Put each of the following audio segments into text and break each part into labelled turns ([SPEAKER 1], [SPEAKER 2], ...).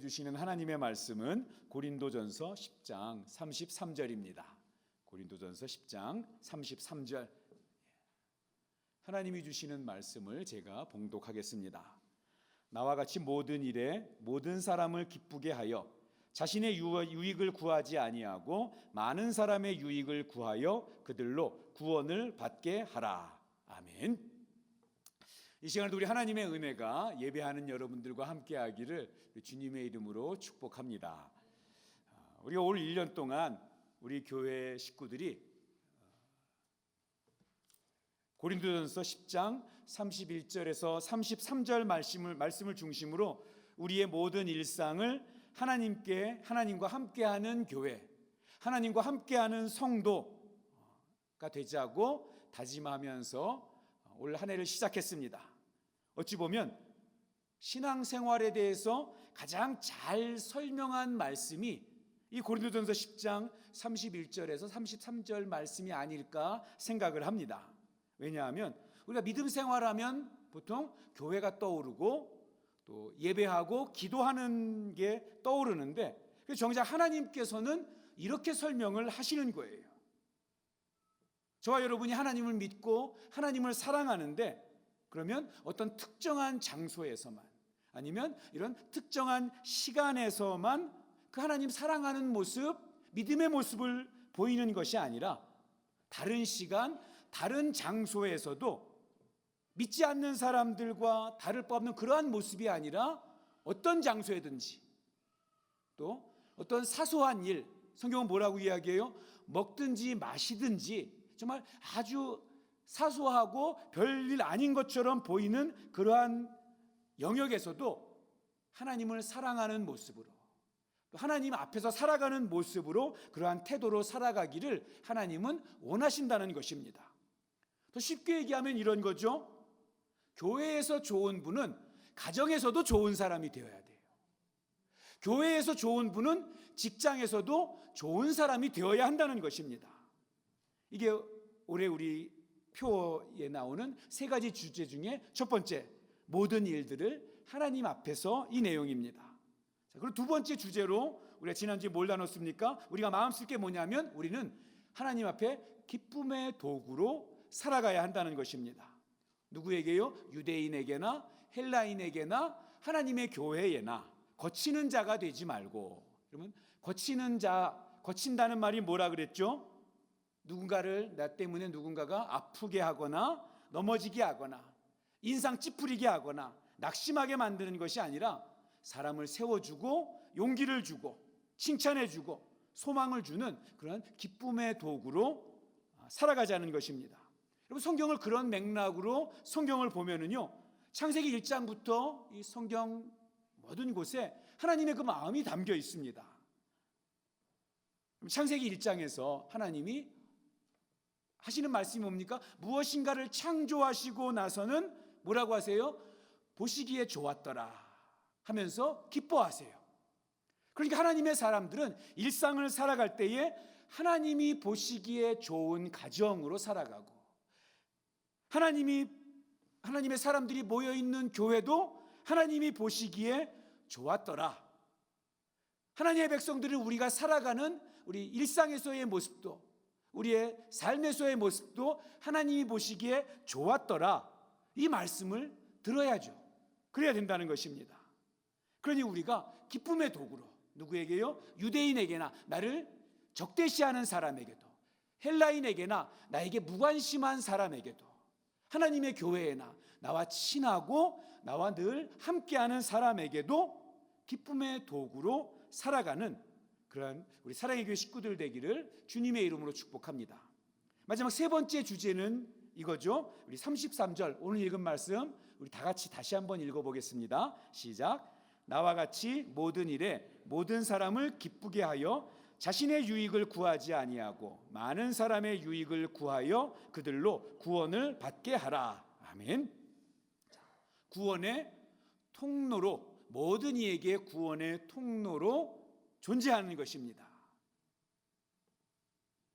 [SPEAKER 1] 주시는 하나님의 말씀은 고린도전서 10장 33절입니다. 고린도전서 10장 33절, 하나님이 주시는 말씀을 제가 봉독하겠습니다. 나와 같이 모든 일에 모든 사람을 기쁘게 하여 자신의 유익을 구하지 아니하고 많은 사람의 유익을 구하여 그들로 구원을 받게 하라. 아멘. 이 시간에도 우리 하나님의 은혜가 예배하는 여러분들과 함께하기를 주님의 이름으로 축복합니다. 우리가 올 1년 동안 우리 교회 식구들이 고린도전서 10장 31절에서 33절 말씀을 중심으로 우리의 모든 일상을 하나님과 함께하는 교회, 하나님과 함께하는 성도가 되자고 다짐하면서 올 한 해를 시작했습니다. 어찌 보면 신앙생활에 대해서 가장 잘 설명한 말씀이 이 고린도전서 10장 31절에서 33절 말씀이 아닐까 생각을 합니다. 왜냐하면 우리가 믿음 생활하면 보통 교회가 떠오르고 또 예배하고 기도하는 게 떠오르는데, 정작 하나님께서는 이렇게 설명을 하시는 거예요. 저와 여러분이 하나님을 믿고 하나님을 사랑하는데, 그러면 어떤 특정한 장소에서만, 아니면 이런 특정한 시간에서만 그 하나님 사랑하는 모습, 믿음의 모습을 보이는 것이 아니라 다른 시간, 다른 장소에서도 믿지 않는 사람들과 다를 바 없는 그러한 모습이 아니라 어떤 장소에든지, 또 어떤 사소한 일, 성경은 뭐라고 이야기해요? 먹든지 마시든지 정말 아주 사소하고 별일 아닌 것처럼 보이는 그러한 영역에서도 하나님을 사랑하는 모습으로, 또 하나님 앞에서 살아가는 모습으로, 그러한 태도로 살아가기를 하나님은 원하신다는 것입니다. 더 쉽게 얘기하면 이런 거죠. 교회에서 좋은 분은 가정에서도 좋은 사람이 되어야 돼요. 교회에서 좋은 분은 직장에서도 좋은 사람이 되어야 한다는 것입니다. 이게 올해 우리 표에 나오는 세 가지 주제 중에 첫 번째, 모든 일들을 하나님 앞에서, 이 내용입니다. 자, 그리고 두 번째 주제로 우리가 지난주에 뭘 나눴습니까? 우리가 마음 쓸 게 뭐냐면 우리는 하나님 앞에 기쁨의 도구로 살아가야 한다는 것입니다. 누구에게요? 유대인에게나 헬라인에게나 하나님의 교회에나 거치는 자가 되지 말고. 그러면 거친다는 말이 뭐라 그랬죠? 누군가를, 나 때문에 누군가가 아프게 하거나 넘어지게 하거나 인상 찌푸리게 하거나 낙심하게 만드는 것이 아니라 사람을 세워주고 용기를 주고 칭찬해주고 소망을 주는 그런 기쁨의 도구로 살아가자는 것입니다. 여러분, 성경을 그런 맥락으로 성경을 보면은요, 창세기 1장부터 이 성경 모든 곳에 하나님의 그 마음이 담겨 있습니다. 창세기 1장에서 하나님이 하시는 말씀이 뭡니까? 무엇인가를 창조하시고 나서는 뭐라고 하세요? 보시기에 좋았더라 하면서 기뻐하세요. 그러니까 하나님의 사람들은 일상을 살아갈 때에 하나님이 보시기에 좋은 가정으로 살아가고, 하나님의 사람들이 모여있는 교회도 하나님이 보시기에 좋았더라. 하나님의 백성들을 우리가 살아가는 우리 일상에서의 모습도, 우리의 삶에서의 모습도 하나님이 보시기에 좋았더라. 이 말씀을 들어야죠. 그래야 된다는 것입니다. 그러니 우리가 기쁨의 도구로, 누구에게요? 유대인에게나, 나를 적대시하는 사람에게도, 헬라인에게나, 나에게 무관심한 사람에게도, 하나님의 교회에나 나와 친하고 나와 늘 함께하는 사람에게도 기쁨의 도구로 살아가는 그런 우리 사랑의 교회 식구들 되기를 주님의 이름으로 축복합니다. 마지막 세 번째 주제는 이거죠. 우리 33절 오늘 읽은 말씀 우리 다 같이 다시 한번 읽어보겠습니다. 시작. 나와 같이 모든 일에 모든 사람을 기쁘게 하여 자신의 유익을 구하지 아니하고 많은 사람의 유익을 구하여 그들로 구원을 받게 하라. 아멘. 구원의 통로로, 모든 이에게 구원의 통로로 존재하는 것입니다.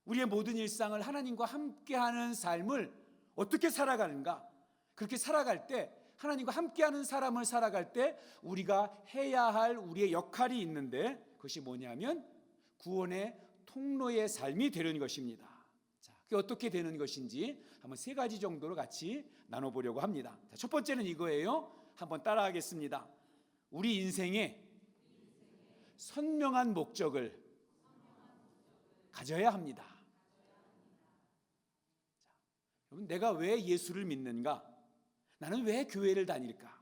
[SPEAKER 1] 우리의 모든 일상을 하나님과 함께하는 삶을 어떻게 살아가는가? 그렇게 살아갈 때 하나님과 함께하는 사람을 살아갈 때 우리가 해야 할 우리의 역할이 있는데, 그것이 뭐냐면 구원의 통로의 삶이 되는 것입니다. 자, 그게 어떻게 되는 것인지 한번 세 가지 정도로 같이 나눠보려고 합니다. 자, 첫 번째는 이거예요. 한번 따라하겠습니다. 우리 인생에 선명한 목적을 가져야 합니다. 자, 여러분, 내가 왜 예수를 믿는가? 나는 왜 교회를 다닐까?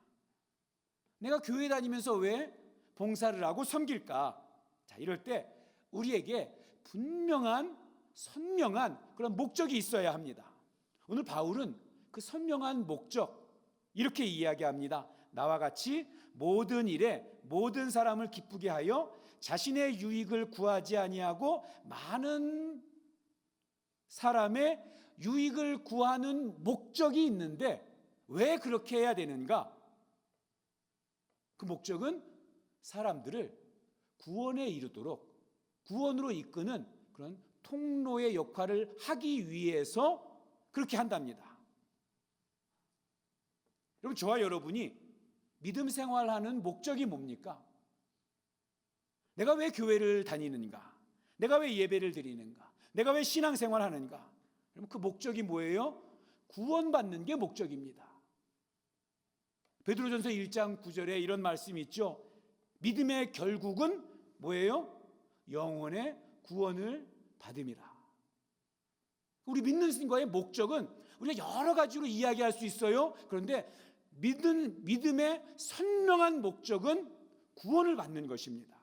[SPEAKER 1] 내가 교회 다니면서 왜 봉사를 하고 섬길까? 자, 이럴 때 우리에게 분명한 선명한 그런 목적이 있어야 합니다. 오늘 바울은 그 선명한 목적 이렇게 이야기합니다. 나와 같이 모든 일에 모든 사람을 기쁘게 하여 자신의 유익을 구하지 아니하고 많은 사람의 유익을 구하는 목적이 있는데 왜 그렇게 해야 되는가? 그 목적은 사람들을 구원에 이르도록 구원으로 이끄는 그런 통로의 역할을 하기 위해서 그렇게 한답니다. 여러분, 저와 여러분이 믿음 생활하는 목적이 뭡니까? 내가 왜 교회를 다니는가? 내가 왜 예배를 드리는가? 내가 왜 신앙생활하는가? 그럼 그 목적이 뭐예요? 구원받는 게 목적입니다. 베드로전서 1장 9절에 이런 말씀이 있죠. 믿음의 결국은 뭐예요? 영혼의 구원을 받음이라. 우리 믿는 거의 목적은 우리가 여러 가지로 이야기할 수 있어요. 그런데 믿음의 선명한 목적은 구원을 받는 것입니다.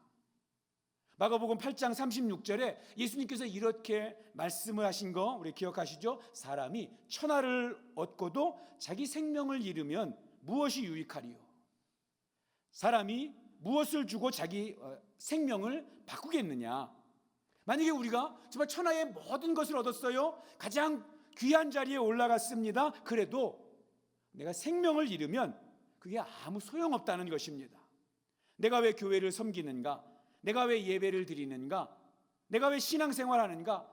[SPEAKER 1] 마가복음 8장 36절에 예수님께서 이렇게 말씀을 하신 거 우리 기억하시죠? 사람이 천하를 얻고도 자기 생명을 잃으면 무엇이 유익하리요? 사람이 무엇을 주고 자기 생명을 바꾸겠느냐? 만약에 우리가 정말 천하의 모든 것을 얻었어요. 가장 귀한 자리에 올라갔습니다. 그래도 내가 생명을 잃으면 그게 아무 소용없다는 것입니다. 내가 왜 교회를 섬기는가? 내가 왜 예배를 드리는가? 내가 왜 신앙생활하는가?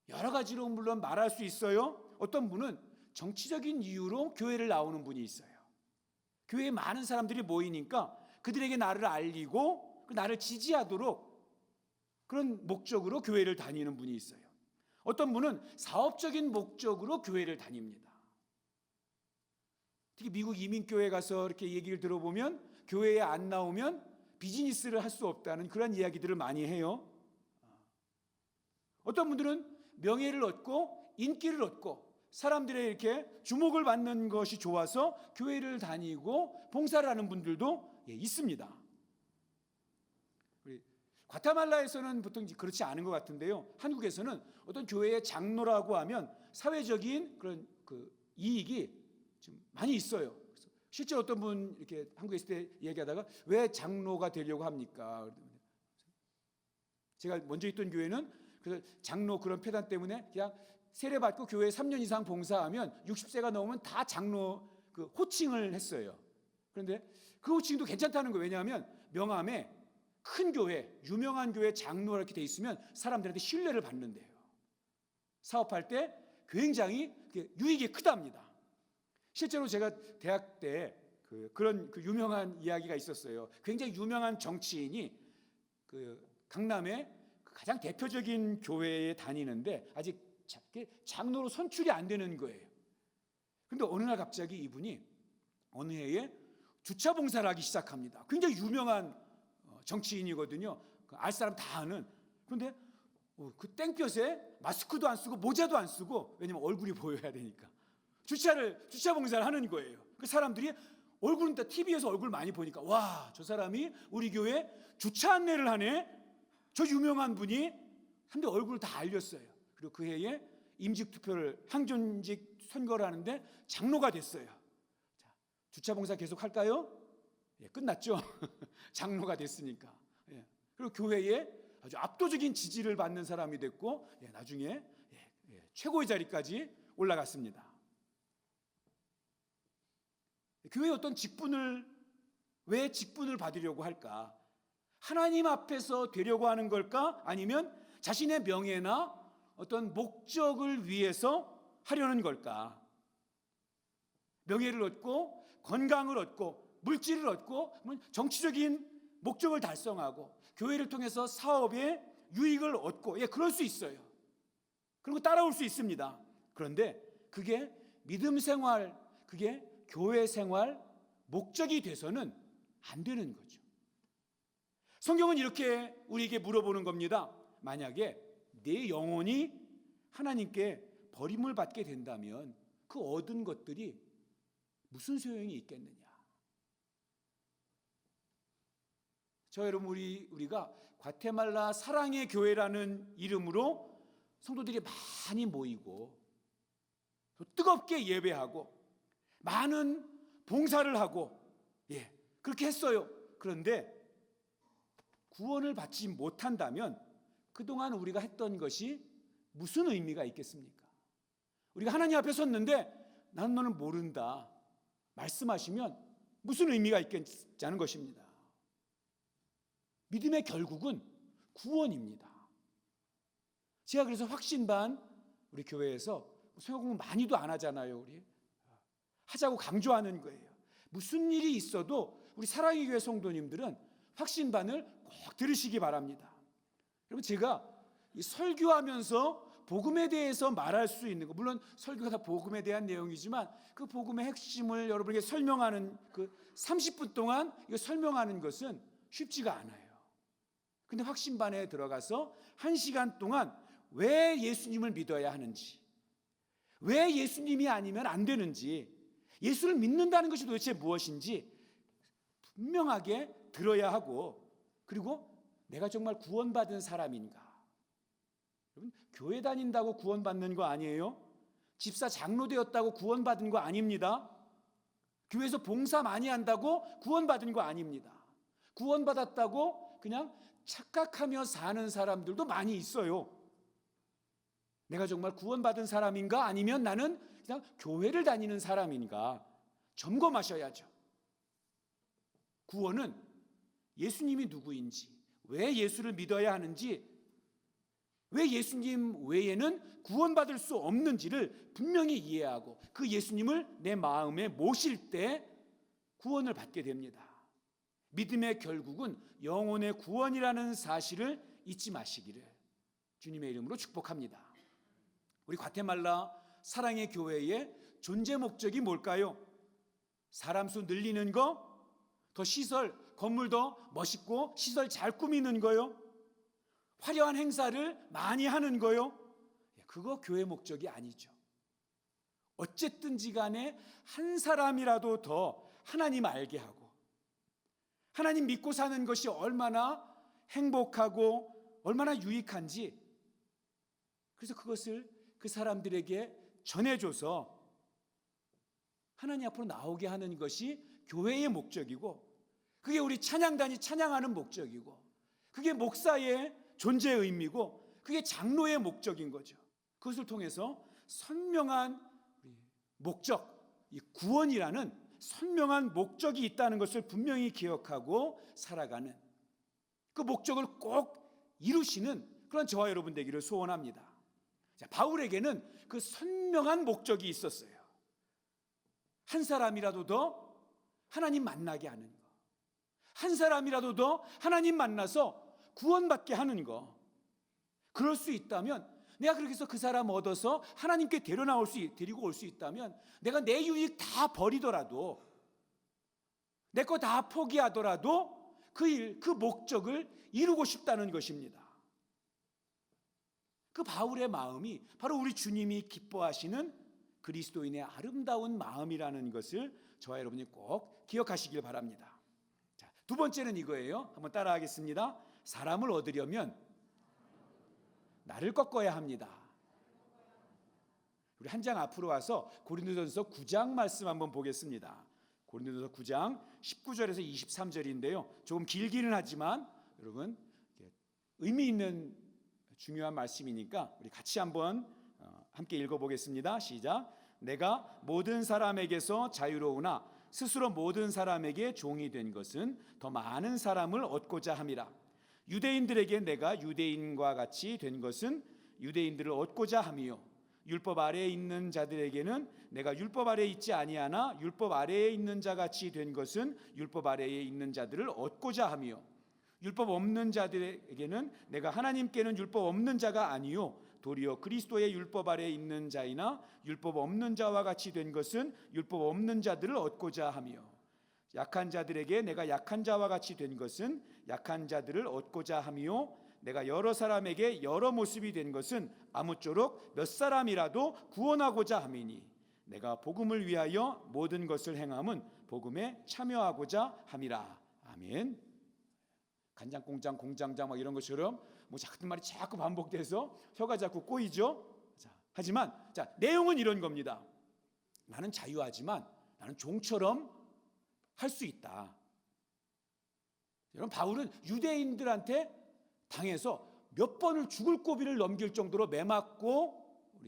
[SPEAKER 1] 여러 가지로 물론 말할 수 있어요. 어떤 분은 정치적인 이유로 교회를 나오는 분이 있어요. 교회에 많은 사람들이 모이니까 그들에게 나를 알리고 나를 지지하도록 그런 목적으로 교회를 다니는 분이 있어요. 어떤 분은 사업적인 목적으로 교회를 다닙니다. 특히 미국 이민교회 가서 이렇게 얘기를 들어보면 교회에 안 나오면 비즈니스를 할 수 없다는 그런 이야기들을 많이 해요. 어떤 분들은 명예를 얻고 인기를 얻고 사람들의 이렇게 주목을 받는 것이 좋아서 교회를 다니고 봉사를 하는 분들도 있습니다. 과테말라에서는 보통 그렇지 않은 것 같은데요. 한국에서는 어떤 교회의 장로라고 하면 사회적인 그런 이익이 좀 많이 있어요. 실제 어떤 분 이렇게 한국에 있을 때 얘기하다가 왜 장로가 되려고 합니까? 제가 먼저 있던 교회는 그래서 장로 그런 폐단 때문에 그냥 세례받고 교회에 3년 이상 봉사하면 60세가 넘으면 다 장로 그 호칭을 했어요. 그런데 그 호칭도 괜찮다는 거예요. 왜냐하면 명함에 큰 교회, 유명한 교회 장로 이렇게 돼 있으면 사람들한테 신뢰를 받는데요. 사업할 때 굉장히 유익이 크답니다. 실제로 제가 대학 때 그런 유명한 이야기가 있었어요. 굉장히 유명한 정치인이 강남의 가장 대표적인 교회에 다니는데 아직 장로로 선출이 안 되는 거예요. 그런데 어느 날 갑자기 이분이 어느 해에 주차 봉사를 하기 시작합니다. 굉장히 유명한 정치인이거든요. 알 사람 다 아는. 그런데 그 땡볕에 마스크도 안 쓰고 모자도 안 쓰고, 왜냐면 얼굴이 보여야 되니까 주차 봉사를 하는 거예요. 그 사람들이 얼굴은 다 TV에서 얼굴 많이 보니까 와, 저 사람이 우리 교회 주차 안내를 하네. 저 유명한 분이. 한데 얼굴을 다 알렸어요. 그리고 그 해에 임직 투표를 항존직 선거를 하는데 장로가 됐어요. 자, 주차 봉사 계속 할까요? 끝났죠. 장로가 됐으니까. 그리고 교회에 아주 압도적인 지지를 받는 사람이 됐고 나중에 최고의 자리까지 올라갔습니다. 교회의 어떤 왜 직분을 받으려고 할까? 하나님 앞에서 되려고 하는 걸까? 아니면 자신의 명예나 어떤 목적을 위해서 하려는 걸까? 명예를 얻고 건강을 얻고 물질을 얻고 정치적인 목적을 달성하고 교회를 통해서 사업의 유익을 얻고 그럴 수 있어요. 그리고 따라올 수 있습니다. 그런데 그게 믿음 생활, 그게 교회 생활 목적이 돼서는 안 되는 거죠. 성경은 이렇게 우리에게 물어보는 겁니다. 만약에 내 영혼이 하나님께 버림을 받게 된다면 그 얻은 것들이 무슨 소용이 있겠느냐? 저 여러분, 우리가 과테말라 사랑의 교회라는 이름으로 성도들이 많이 모이고 또 뜨겁게 예배하고 많은 봉사를 하고 그렇게 했어요. 그런데 구원을 받지 못한다면 그동안 우리가 했던 것이 무슨 의미가 있겠습니까? 우리가 하나님 앞에 섰는데 나는 너는 모른다 말씀하시면 무슨 의미가 있겠냐는 것입니다. 믿음의 결국은 구원입니다. 제가 그래서 확신반 우리 교회에서 성경 공부 많이도 안 하잖아요. 우리 하자고 강조하는 거예요. 무슨 일이 있어도 우리 사랑의 교회 성도님들은 확신반을 꼭 들으시기 바랍니다. 여러분, 제가 이 설교하면서 복음에 대해서 말할 수 있는 거, 물론 설교가 다 복음에 대한 내용이지만 그 복음의 핵심을 여러분에게 설명하는 그 30분 동안 이거 설명하는 것은 쉽지가 않아요. 근데 확신반에 들어가서 1시간 동안 왜 예수님을 믿어야 하는지, 왜 예수님이 아니면 안 되는지, 예수를 믿는다는 것이 도대체 무엇인지 분명하게 들어야 하고, 그리고 내가 정말 구원받은 사람인가? 여러분, 교회 다닌다고 구원받는 거 아니에요? 집사 장로 되었다고 구원받은 거 아닙니다. 교회에서 봉사 많이 한다고 구원받은 거 아닙니다. 구원받았다고 그냥 착각하며 사는 사람들도 많이 있어요. 내가 정말 구원받은 사람인가? 아니면 나는 그냥 교회를 다니는 사람인가? 점검하셔야죠. 구원은 예수님이 누구인지, 왜 예수를 믿어야 하는지, 왜 예수님 외에는 구원받을 수 없는지를 분명히 이해하고 그 예수님을 내 마음에 모실 때 구원을 받게 됩니다. 믿음의 결국은 영혼의 구원이라는 사실을 잊지 마시기를 주님의 이름으로 축복합니다. 우리 과테말라 사랑의 교회의 존재 목적이 뭘까요? 사람 수 늘리는 거? 더 시설, 건물 더 멋있고 시설 잘 꾸미는 거요? 화려한 행사를 많이 하는 거요? 그거 교회 목적이 아니죠. 어쨌든지 간에 한 사람이라도 더 하나님 알게 하고 하나님 믿고 사는 것이 얼마나 행복하고 얼마나 유익한지, 그래서 그것을 그 사람들에게 전해줘서 하나님 앞으로 나오게 하는 것이 교회의 목적이고, 그게 우리 찬양단이 찬양하는 목적이고, 그게 목사의 존재의 의미고, 그게 장로의 목적인 거죠. 그것을 통해서 선명한 목적, 이 구원이라는 선명한 목적이 있다는 것을 분명히 기억하고 살아가는, 그 목적을 꼭 이루시는 그런 저와 여러분 되기를 소원합니다. 자, 바울에게는 그 선명한 목적이 있었어요. 한 사람이라도 더 하나님 만나게 하는 거, 한 사람이라도 더 하나님 만나서 구원받게 하는 거. 그럴 수 있다면, 내가 그렇게 해서 그 사람 얻어서 하나님께 데리고 올 수 있다면, 내가 내 유익 다 버리더라도, 내 거 다 포기하더라도 그 목적을 이루고 싶다는 것입니다. 그 바울의 마음이 바로 우리 주님이 기뻐하시는 그리스도인의 아름다운 마음이라는 것을 저와 여러분이 꼭 기억하시길 바랍니다. 자, 두 번째는 이거예요. 한번 따라하겠습니다. 사람을 얻으려면 나를 꺾어야 합니다. 우리 한 장 앞으로 와서 고린도전서 9장 말씀 한번 보겠습니다. 고린도전서 9장 19절에서 23절인데요. 조금 길기는 하지만 여러분 의미 있는 중요한 말씀이니까 우리 같이 한번 함께 읽어보겠습니다. 시작. 내가 모든 사람에게서 자유로우나 스스로 모든 사람에게 종이 된 것은 더 많은 사람을 얻고자 함이라. 유대인들에게 내가 유대인과 같이 된 것은 유대인들을 얻고자 함이요, 율법 아래에 있는 자들에게는 내가 율법 아래에 있지 아니하나 율법 아래에 있는 자 같이 된 것은 율법 아래에 있는 자들을 얻고자 하며 율법 없는 자들에게는 내가 하나님께는 율법 없는 자가 아니요 도리어 그리스도의 율법 아래에 있는 자이나 율법 없는 자와 같이 된 것은 율법 없는 자들을 얻고자 하며 약한 자들에게 내가 약한 자와 같이 된 것은 약한 자들을 얻고자 하며 내가 여러 사람에게 여러 모습이 된 것은 아무쪼록 몇 사람이라도 구원하고자 함이니 내가 복음을 위하여 모든 것을 행함은 복음에 참여하고자 함이라. 아멘. 간장공장 공장장 막 이런 것처럼 뭐 같은 말이 자꾸 반복돼서 혀가 자꾸 꼬이죠. 하지만 내용은 이런 겁니다. 나는 자유하지만 나는 종처럼 할 수 있다. 여러분, 바울은 유대인들한테 당해서 몇 번을 죽을 고비를 넘길 정도로 매맞고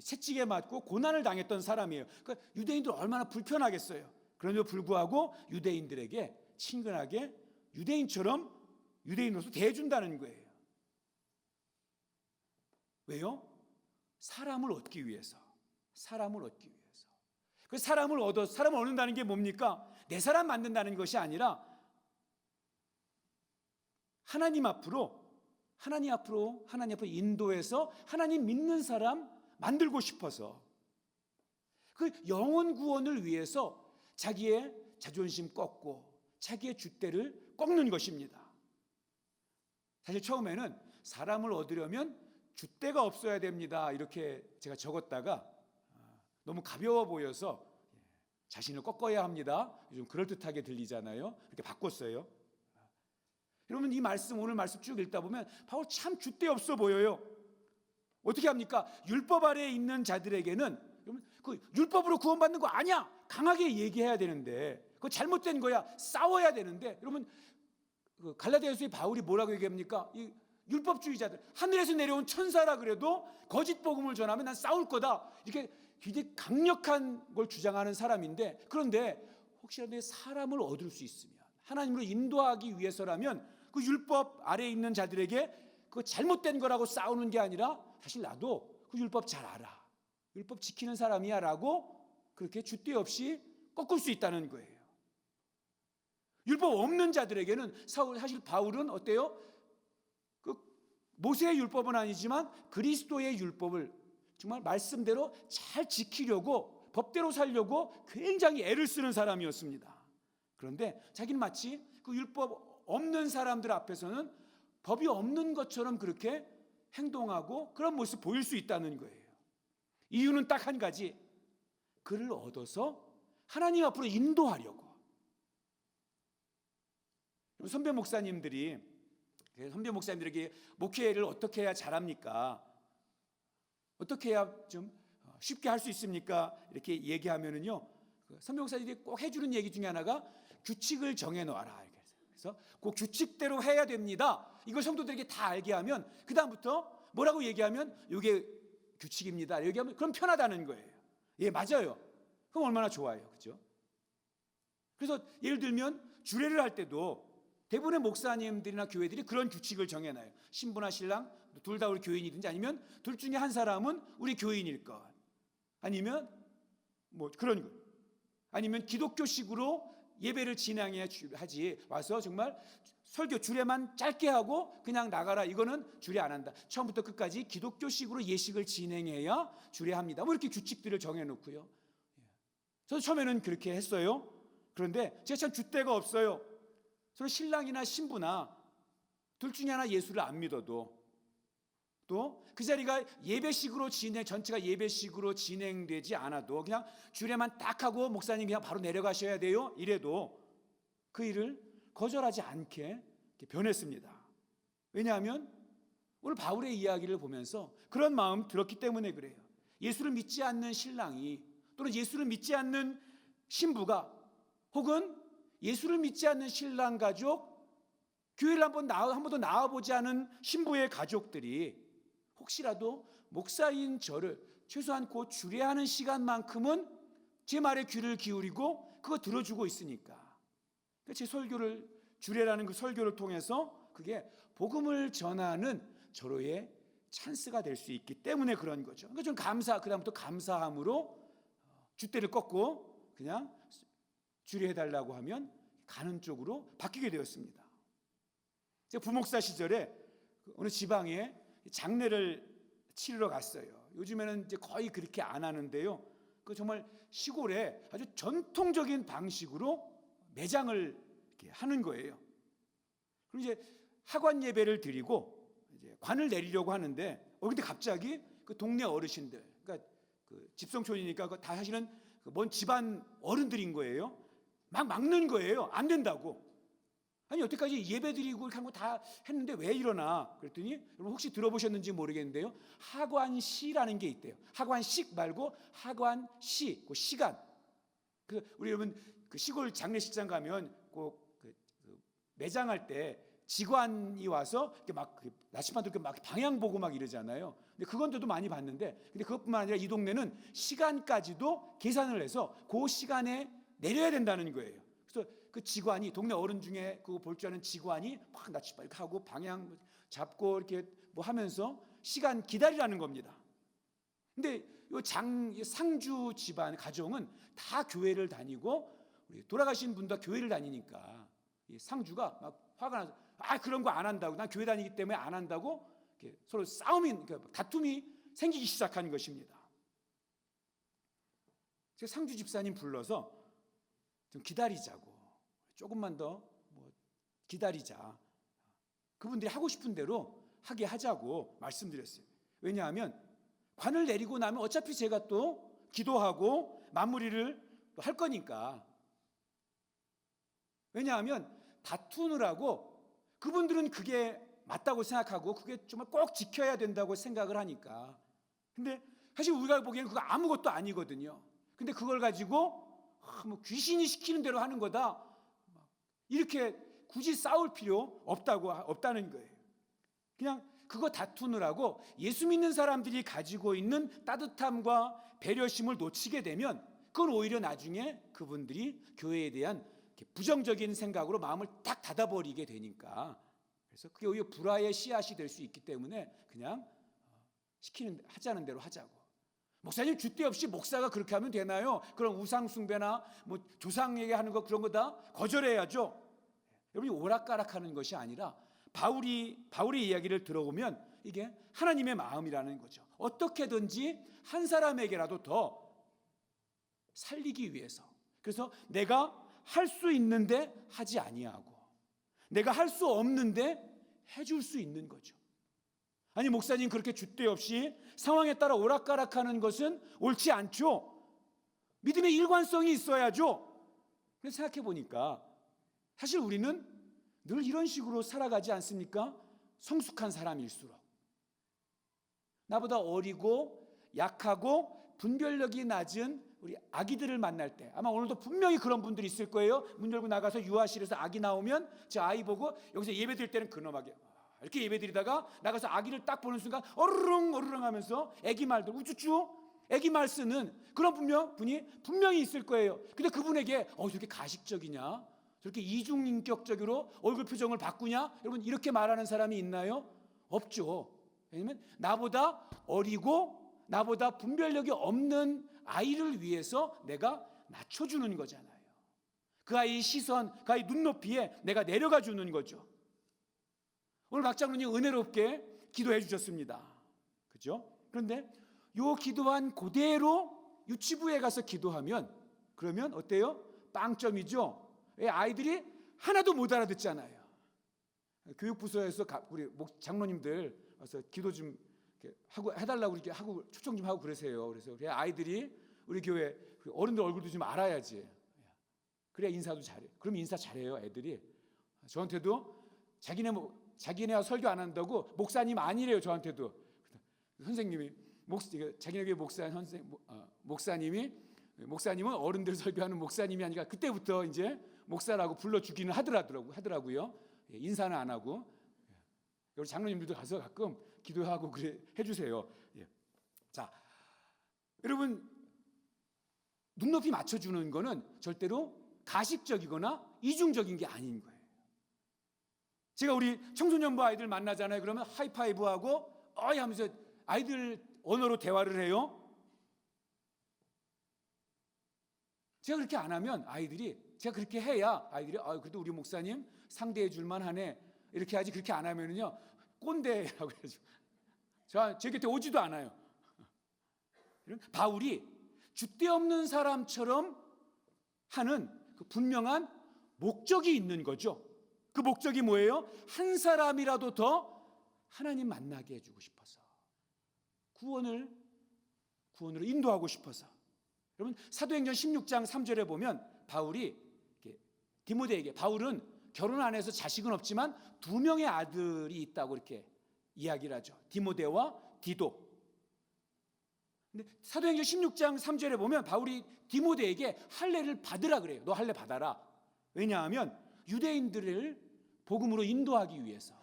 [SPEAKER 1] 채찍에 맞고 고난을 당했던 사람이에요. 그러니까 유대인들 얼마나 불편하겠어요. 그럼에도 불구하고 유대인들에게 친근하게 유대인처럼 유대인으로서 대해준다는 거예요. 왜요? 사람을 얻기 위해서. 사람을 얻기 위해서. 그 사람을 얻는다는 게 뭡니까? 내 사람 만든다는 것이 아니라 하나님 앞으로 인도해서 하나님 믿는 사람 만들고 싶어서 그 영혼 구원을 위해서 자기의 자존심 꺾고 자기의 줏대를 꺾는 것입니다. 사실 처음에는 사람을 얻으려면 줏대가 없어야 됩니다 이렇게 제가 적었다가 너무 가벼워 보여서 자신을 꺾어야 합니다. 좀 그럴듯하게 들리잖아요. 이렇게 바꿨어요. 여러분, 이 말씀, 오늘 말씀 쭉 읽다 보면 바울 참 줏대 없어 보여요. 어떻게 합니까? 율법 아래에 있는 자들에게는 그 율법으로 구원받는 거 아니야 강하게 얘기해야 되는데, 그거 잘못된 거야 싸워야 되는데, 여러분 그 갈라디아서의 바울이 뭐라고 얘기합니까? 이 율법주의자들, 하늘에서 내려온 천사라 그래도 거짓 복음을 전하면 난 싸울 거다 이렇게 굉장히 강력한 걸 주장하는 사람인데, 그런데 혹시라도 사람을 얻을 수 있으면 하나님으로 인도하기 위해서라면 그 율법 아래에 있는 자들에게 그거 잘못된 거라고 싸우는 게 아니라 사실 나도 그 율법 잘 알아, 율법 지키는 사람이야 라고 그렇게 줏대 없이 꺾을 수 있다는 거예요. 율법 없는 자들에게는 사실 바울은 어때요? 그 모세의 율법은 아니지만 그리스도의 율법을 정말 말씀대로 잘 지키려고 법대로 살려고 굉장히 애를 쓰는 사람이었습니다. 그런데 자기는 마치 그 율법 없는 사람들 앞에서는 법이 없는 것처럼 그렇게 행동하고 그런 모습 보일 수 있다는 거예요. 이유는 딱 한 가지, 그를 얻어서 하나님 앞으로 인도하려고. 선배 목사님들에게 목회를 어떻게 해야 잘합니까? 어떻게 해야 좀 쉽게 할 수 있습니까? 이렇게 얘기하면은요, 선배 목사님들이 꼭 해주는 얘기 중에 하나가 규칙을 정해놓아라. 그래서 그 규칙대로 해야 됩니다. 이걸 성도들에게 다 알게 하면 그 다음부터 뭐라고 얘기하면 이게 규칙입니다. 얘기하면 그럼 편하다는 거예요. 예, 맞아요. 그럼 얼마나 좋아요, 그렇죠? 그래서 예를 들면 주례를 할 때도 대부분의 목사님들이나 교회들이 그런 규칙을 정해놔요. 신부나 신랑 둘 다 우리 교인이든지 아니면 둘 중에 한 사람은 우리 교인일 것, 아니면 뭐 그런 것, 아니면 기독교식으로 예배를 진행하지 와서 정말 설교 주례만 짧게 하고 그냥 나가라, 이거는 주례 안 한다. 처음부터 끝까지 기독교식으로 예식을 진행해야 주례합니다. 뭐 이렇게 규칙들을 정해놓고요. 저도 처음에는 그렇게 했어요. 그런데 제가 참 줏대가 없어요. 저는 신랑이나 신부나 둘 중에 하나 예수를 안 믿어도 또 그 자리가 예배식으로 전체가 예배식으로 진행되지 않아도 그냥 주례만 딱 하고 목사님 그냥 바로 내려가셔야 돼요 이래도 그 일을 거절하지 않게 변했습니다. 왜냐하면 오늘 바울의 이야기를 보면서 그런 마음 들었기 때문에 그래요. 예수를 믿지 않는 신랑이 또는 예수를 믿지 않는 신부가 혹은 예수를 믿지 않는 신랑 가족, 교회를 한 번도 나와보지 않은 신부의 가족들이 혹시라도 목사인 저를 최소한 그 주례하는 시간만큼은 제 말에 귀를 기울이고 그거 들어주고 있으니까 제 설교를, 주례라는 그 설교를 통해서 그게 복음을 전하는 저로의 찬스가 될 수 있기 때문에 그런 거죠. 그러니까 좀 그다음부터 감사함으로 줏대를 꺾고 그냥 주례해달라고 하면 가는 쪽으로 바뀌게 되었습니다. 제가 부목사 시절에 어느 지방에 장례를 치르러 갔어요. 요즘에는 이제 거의 그렇게 안 하는데요. 그 정말 시골에 아주 전통적인 방식으로 매장을 이렇게 하는 거예요. 그리고 이제 하관 예배를 드리고 이제 관을 내리려고 하는데 근데 갑자기 그 동네 어르신들, 그러니까 그 집성촌이니까 다 사실은 먼 집안 어른들인 거예요. 막 막는 거예요. 안 된다고. 아니 여태까지 예배드리고 이렇게 한 거 다 했는데 왜 이러나 그랬더니 여러분 혹시 들어보셨는지 모르겠는데요, 하관시라는 게 있대요. 하관식 말고 하관시, 그 시간. 우리 여러분 그 시골 장례식장 가면 꼭 그 매장할 때 직관이 와서 이렇게 막 나시판도 이렇게 막 방향 보고 막 이러잖아요. 근데 그건데도 많이 봤는데, 근데 그것뿐만 아니라 이 동네는 시간까지도 계산을 해서 그 시간에 내려야 된다는 거예요. 그래서 그 직관이, 동네 어른 중에 그거 볼 줄 아는 직관이 막 나치파 이렇게 하고 방향 잡고 이렇게 뭐 하면서 시간 기다리라는 겁니다. 근데 이 상주 집안 가정은 다 교회를 다니고 우리 돌아가신 분도 교회를 다니니까 이 상주가 막 화가 나서 그런 거 안 한다고, 난 교회 다니기 때문에 안 한다고 이렇게 서로 다툼이 생기기 시작한 것입니다. 제가 상주 집사님 불러서 좀 기다리자고, 조금만 더 기다리자, 그분들이 하고 싶은 대로 하게 하자고 말씀드렸어요. 왜냐하면 관을 내리고 나면 어차피 제가 또 기도하고 마무리를 할 거니까. 왜냐하면 다투느라고 그분들은 그게 맞다고 생각하고 그게 정말 꼭 지켜야 된다고 생각을 하니까. 근데 사실 우리가 보기에는 그거 아무것도 아니거든요. 근데 그걸 가지고 귀신이 시키는 대로 하는 거다, 이렇게 굳이 싸울 필요 없다는 거예요. 그냥 그거 다투느라고 예수 믿는 사람들이 가지고 있는 따뜻함과 배려심을 놓치게 되면 그건 오히려 나중에 그분들이 교회에 대한 부정적인 생각으로 마음을 딱 닫아버리게 되니까, 그래서 그게 오히려 불화의 씨앗이 될 수 있기 때문에 그냥 하자는 대로 하자고. 목사님 줏대 없이 목사가 그렇게 하면 되나요? 그런 우상 숭배나 조상에게 하는 거 그런 거 다 거절해야죠. 여러분이 오락가락하는 것이 아니라 바울의 이야기를 들어보면 이게 하나님의 마음이라는 거죠. 어떻게든지 한 사람에게라도 더 살리기 위해서. 그래서 내가 할 수 있는데 하지 아니하고, 내가 할 수 없는데 해줄 수 있는 거죠. 아니 목사님 그렇게 줏대 없이 상황에 따라 오락가락하는 것은 옳지 않죠. 믿음의 일관성이 있어야죠. 그래서 생각해 보니까 사실 우리는 늘 이런 식으로 살아가지 않습니까? 성숙한 사람일수록, 나보다 어리고 약하고 분별력이 낮은 우리 아기들을 만날 때, 아마 오늘도 분명히 그런 분들이 있을 거예요. 문 열고 나가서 유아실에서 아기 나오면 제 아이 보고 여기서 예배 드릴 때는 근엄하게 이렇게 예배 드리다가 나가서 아기를 딱 보는 순간 어르릉 하면서 아기 말들 우쭈쭈 아기 말 쓰는 그런 분이 분명히 있을 거예요. 근데 그분에게 저렇게 가식적이냐, 저렇게 이중인격적으로 얼굴 표정을 바꾸냐, 여러분 이렇게 말하는 사람이 있나요? 없죠. 왜냐하면 나보다 어리고 나보다 분별력이 없는 아이를 위해서 내가 낮춰주는 거잖아요. 그 아이의 시선, 그 아이 눈높이에 내가 내려가 주는 거죠. 오늘 박 장로님 은혜롭게 기도해 주셨습니다. 그죠? 그런데 요 기도한 그대로 유치부에 가서 기도하면 그러면 어때요? 빵점이죠. 아이들이 하나도 못 알아듣잖아요. 교육부서에서 우리 장로님들 와서 기도 좀 하고 해달라고 이렇게 하고 초청 좀 하고 그러세요. 그래서 아이들이 우리 교회 어른들 얼굴도 좀 알아야지. 그래야 인사도 잘해. 그럼 인사 잘해요, 애들이. 저한테도 자기네가 설교 안 한다고 목사님 아니래요. 저한테도 선생님이 자기네 교회 목사님은 어른들 설교하는 목사님이 아니라 그때부터 이제 목사라고 불러주기는 하더라고요. 인사는 안 하고. 여기 장로님들도 가서 가끔 기도하고 그래 해주세요. 자, 여러분 눈높이 맞춰주는 거는 절대로 가식적이거나 이중적인 게 아닌 거예요. 제가 우리 청소년부 아이들 만나잖아요. 그러면 하이파이브하고 어이 하면서 아이들 언어로 대화를 해요. 제가 그렇게 안 하면 제가 그렇게 해야 아이들이 그래도 우리 목사님 상대해 줄만 하네 이렇게 하지, 그렇게 안 하면은요 꼰대라고 해야죠. 제 곁에 오지도 않아요. 바울이 줏대 없는 사람처럼 하는 그 분명한 목적이 있는 거죠. 그 목적이 뭐예요? 한 사람이라도 더 하나님 만나게 해주고 싶어서, 구원으로 인도하고 싶어서. 여러분, 사도행전 16장 3절에 보면 바울이 디모데에게, 바울은 결혼 안 해서 자식은 없지만 2명의 아들이 있다고 이렇게 이야기를 하죠. 디모데와 디도. 근데 사도행전 16장 3절에 보면 바울이 디모데에게 할례를 받으라 그래요. 너 할례 받아라. 왜냐하면 유대인들을 복음으로 인도하기 위해서.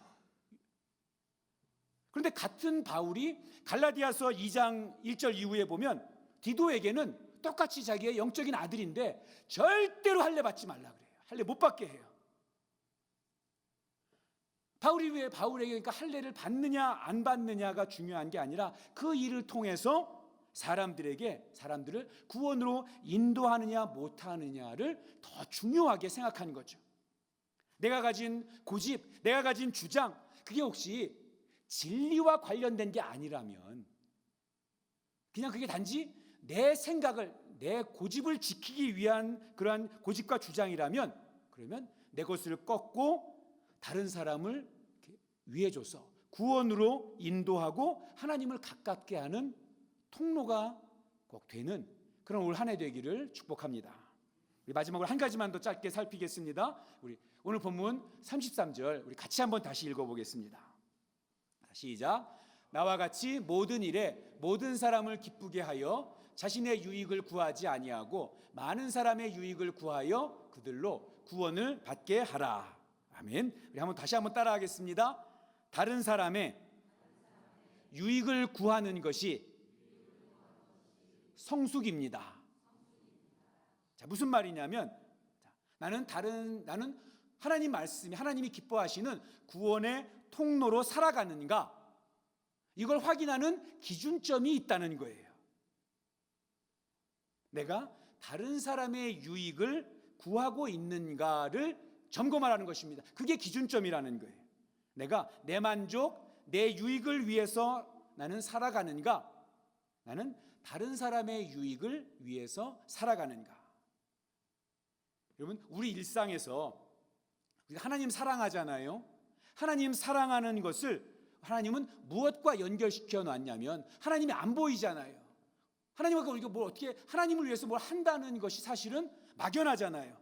[SPEAKER 1] 그런데 같은 바울이 갈라디아서 2장 1절 이후에 보면 디도에게는 똑같이 자기의 영적인 아들인데 절대로 할례 받지 말라 그래요. 할례 못 받게 해요. 바울이 왜 바울에게 그러니까 할례를 받느냐 안 받느냐가 중요한 게 아니라 그 일을 통해서 사람들을 구원으로 인도하느냐 못하느냐를 더 중요하게 생각하는 거죠. 내가 가진 고집, 내가 가진 주장, 그게 혹시 진리와 관련된 게 아니라면, 그냥 그게 단지 내 생각을, 내 고집을 지키기 위한 그러한 고집과 주장이라면, 그러면 내 것을 꺾고 다른 사람을 위해줘서 구원으로 인도하고 하나님을 가깝게 하는 통로가 꼭 되는 그런 올 한 해 되기를 축복합니다. 우리 마지막으로 한 가지만 더 짧게 살피겠습니다. 우리 오늘 본문 33절 우리 같이 한번 다시 읽어보겠습니다. 시작. 나와 같이 모든 일에 모든 사람을 기쁘게 하여 자신의 유익을 구하지 아니하고 많은 사람의 유익을 구하여 그들로 구원을 받게 하라. 아멘. 우리 다시 한번 따라하겠습니다. 다른 사람의 유익을 구하는 것이 성숙입니다. 자, 무슨 말이냐면, 나는 하나님 말씀이, 하나님이 기뻐하시는 구원의 통로로 살아가는가, 이걸 확인하는 기준점이 있다는 거예요. 내가 다른 사람의 유익을 구하고 있는가를 점검하라는 것입니다. 그게 기준점이라는 거예요. 내가 내 만족, 내 유익을 위해서 나는 살아가는가, 나는 다른 사람의 유익을 위해서 살아가는가. 여러분, 우리 일상에서 하나님 사랑하잖아요. 하나님 사랑하는 것을 하나님은 무엇과 연결시켜 놨냐면, 하나님이 안 보이잖아요. 하나님과 우리가 뭘 어떻게 하나님을 위해서 뭘 한다는 것이 사실은 막연하잖아요.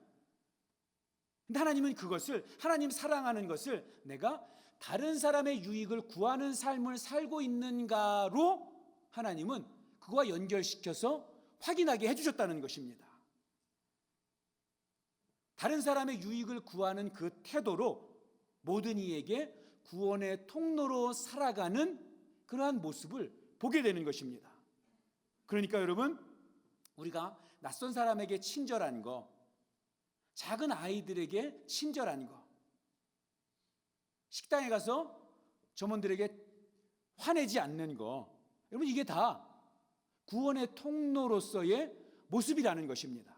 [SPEAKER 1] 근데 하나님은 그것을, 하나님 사랑하는 것을 내가 다른 사람의 유익을 구하는 삶을 살고 있는가로 하나님은 그거와 연결시켜서 확인하게 해주셨다는 것입니다. 다른 사람의 유익을 구하는 그 태도로 모든 이에게 구원의 통로로 살아가는 그러한 모습을 보게 되는 것입니다. 그러니까 여러분, 우리가 낯선 사람에게 친절한 거, 작은 아이들에게 친절한 거, 식당에 가서 점원들에게 화내지 않는 거, 여러분, 이게 다 구원의 통로로서의 모습이라는 것입니다.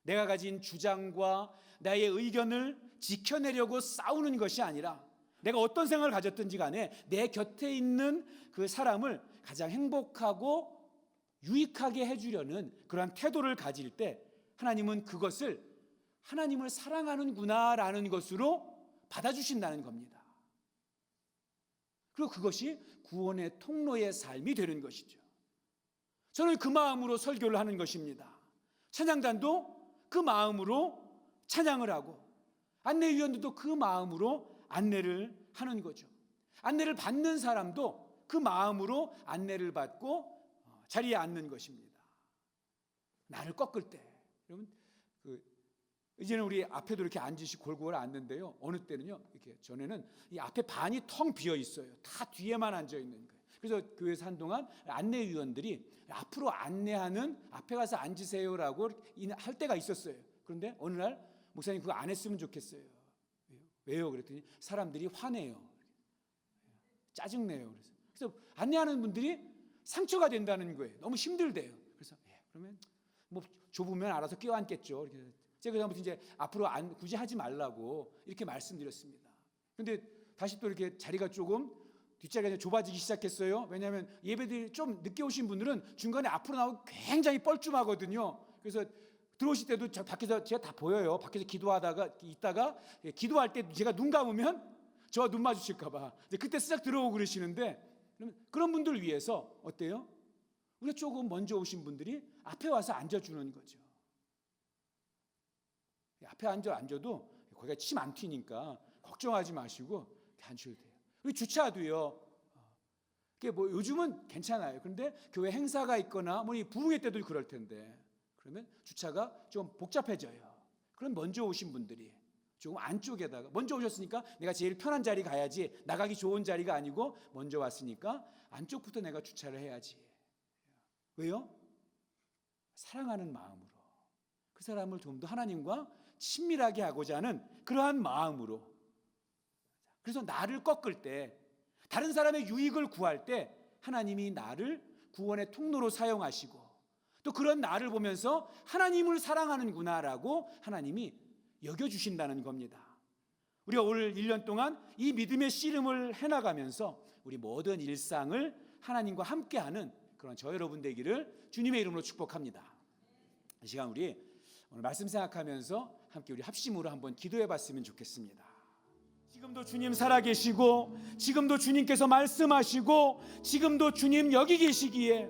[SPEAKER 1] 내가 가진 주장과 나의 의견을 지켜내려고 싸우는 것이 아니라, 내가 어떤 생각을 가졌든지 간에 내 곁에 있는 그 사람을 가장 행복하고 유익하게 해주려는 그러한 태도를 가질 때, 하나님은 그것을 하나님을 사랑하는구나라는 것으로 받아주신다는 겁니다. 그리고 그것이 구원의 통로의 삶이 되는 것이죠. 저는 그 마음으로 설교를 하는 것입니다. 찬양단도 그 마음으로 찬양을 하고, 안내위원들도 그 마음으로 안내를 하는 거죠. 안내를 받는 사람도 그 마음으로 안내를 받고 자리에 앉는 것입니다. 나를 꺾을 때, 여러분, 이제는 우리 앞에도 이렇게 앉으시 골고루 앉는데요. 어느 때는요, 이렇게 전에는 이 앞에 반이 텅 비어 있어요. 다 뒤에만 앉아 있는 거예요. 그래서 교회에서 한동안 안내위원들이 앞으로 안내하는, 앞에 가서 앉으세요라고 할 때가 있었어요. 그런데 어느 날 목사님 그거 안 했으면 좋겠어요. 왜요? 그랬더니 사람들이 화내요. 짜증내요. 그래서 안내하는 분들이 상처가 된다는 거예요. 너무 힘들대요. 그래서 그러면 뭐 좁으면 알아서 끼워앉겠죠. 이렇게 제가 그다음부터 이제 앞으로 굳이 하지 말라고 이렇게 말씀드렸습니다. 근데 다시 또 이렇게 자리가 조금 뒷자리가 좁아지기 시작했어요. 왜냐하면 예배들이 좀 늦게 오신 분들은 중간에 앞으로 나오고 굉장히 뻘쭘하거든요. 그래서 들어오실 때도 저 밖에서 제가 다 보여요. 밖에서 기도하다가 있다가 기도할 때 제가 눈 감으면 저와 눈 마주칠까 봐 그때 싹 들어오고 그러시는데, 그런 분들 위해서 어때요? 우리 조금 먼저 오신 분들이 앞에 와서 앉아주는 거죠. 앞에 앉아도 거기가 침 안 튀니까 걱정하지 마시고 앉으셔도 돼요. 우리 주차도요. 그게 뭐 요즘은 괜찮아요. 그런데 교회 행사가 있거나 뭐 부흥회 때도 그럴 텐데, 그러면 주차가 좀 복잡해져요. 그럼 먼저 오신 분들이 조금 안쪽에다가, 먼저 오셨으니까 내가 제일 편한 자리 가야지, 나가기 좋은 자리가 아니고 먼저 왔으니까 안쪽부터 내가 주차를 해야지. 왜요? 사랑하는 마음으로, 그 사람을 좀 더 하나님과 친밀하게 하고자 하는 그러한 마음으로. 그래서 나를 꺾을 때, 다른 사람의 유익을 구할 때 하나님이 나를 구원의 통로로 사용하시고, 또 그런 나를 보면서 하나님을 사랑하는구나라고 하나님이 여겨주신다는 겁니다. 우리가 올 1년 동안 이 믿음의 씨름을 해나가면서 우리 모든 일상을 하나님과 함께하는 그런 저 여러분 되기를 주님의 이름으로 축복합니다. 이 시간 우리 오늘 말씀 생각하면서 함께 우리 합심으로 한번 기도해 봤으면 좋겠습니다. 지금도 주님 살아계시고, 지금도 주님께서 말씀하시고, 지금도 주님 여기 계시기에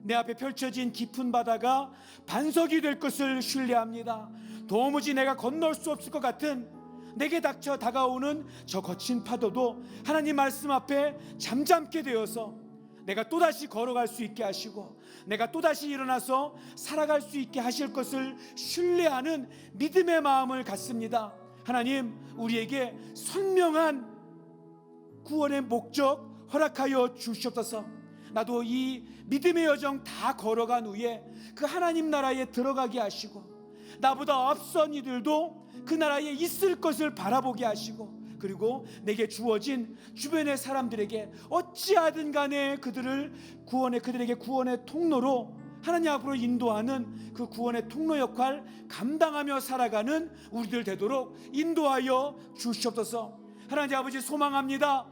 [SPEAKER 1] 내 앞에 펼쳐진 깊은 바다가 반석이 될 것을 신뢰합니다. 도무지 내가 건널 수 없을 것 같은 내게 닥쳐 다가오는 저 거친 파도도 하나님 말씀 앞에 잠잠게 되어서 내가 또다시 걸어갈 수 있게 하시고, 내가 또다시 일어나서 살아갈 수 있게 하실 것을 신뢰하는 믿음의 마음을 갖습니다. 하나님, 우리에게 선명한 구원의 목적 허락하여 주시옵소서. 나도 이 믿음의 여정 다 걸어간 후에 그 하나님 나라에 들어가게 하시고, 나보다 앞선 이들도 그 나라에 있을 것을 바라보게 하시고, 그리고 내게 주어진 주변의 사람들에게 어찌하든 간에 그들에게 구원의 통로로 하나님 앞으로 인도하는 그 구원의 통로 역할 감당하며 살아가는 우리들 되도록 인도하여 주시옵소서. 하나님 아버지, 소망합니다.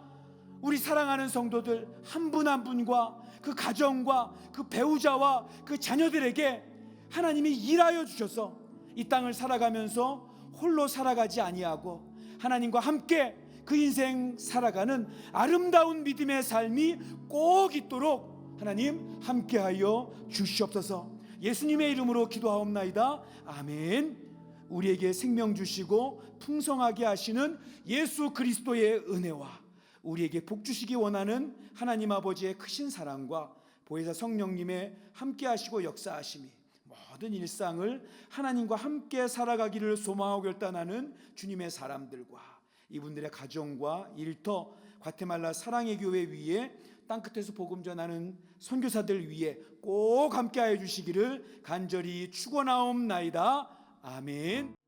[SPEAKER 1] 우리 사랑하는 성도들 한 분 한 분과 그 가정과 그 배우자와 그 자녀들에게 하나님이 일하여 주셔서 이 땅을 살아가면서 홀로 살아가지 아니하고 하나님과 함께 그 인생 살아가는 아름다운 믿음의 삶이 꼭 있도록 하나님 함께하여 주시옵소서. 예수님의 이름으로 기도하옵나이다. 아멘. 우리에게 생명 주시고 풍성하게 하시는 예수 그리스도의 은혜와 우리에게 복 주시기 원하는 하나님 아버지의 크신 사랑과 보혜사 성령님의 함께하시고 역사하심이 모든 일상을 하나님과 함께 살아가기를 소망하고 결단하는 주님의 사람들과 이분들의 가정과 일터, 과테말라 사랑의 교회 위에 땅끝에서 복음 전하는 선교사들 위에 꼭 함께하여 주시기를 간절히 축원하옵나이다. 아멘.